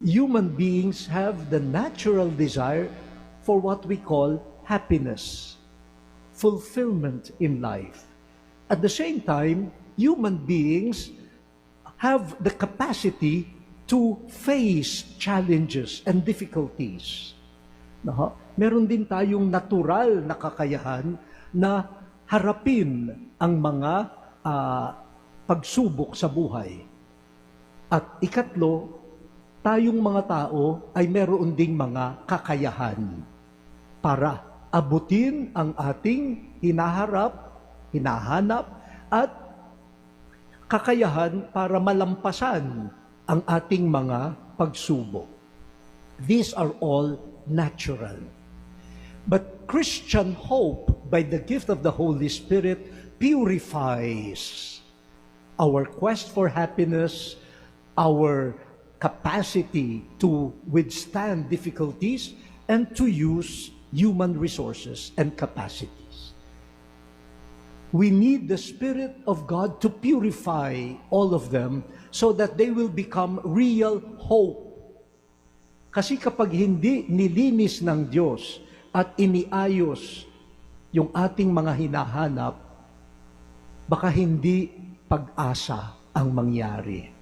human beings have the natural desire for what we call happiness, fulfillment in life. At the same time, human beings have the capacity to face challenges and difficulties. Meron din tayong natural na kakayahan na harapin ang mga pagsubok sa buhay. At ikatlo, tayong mga tao ay meron ding mga kakayahan para abutin ang ating hinaharap, hinahanap, at kakayahan para malampasan ang ating mga pagsubok. These are all natural. But Christian hope, by the gift of the Holy Spirit, purifies our quest for happiness, our capacity to withstand difficulties, and to use human resources and capacities. We need the Spirit of God to purify all of them so that they will become real hope. Kasi kapag hindi nilinis ng Diyos at iniayos yung ating mga hinahanap, baka hindi pag-asa ang mangyari.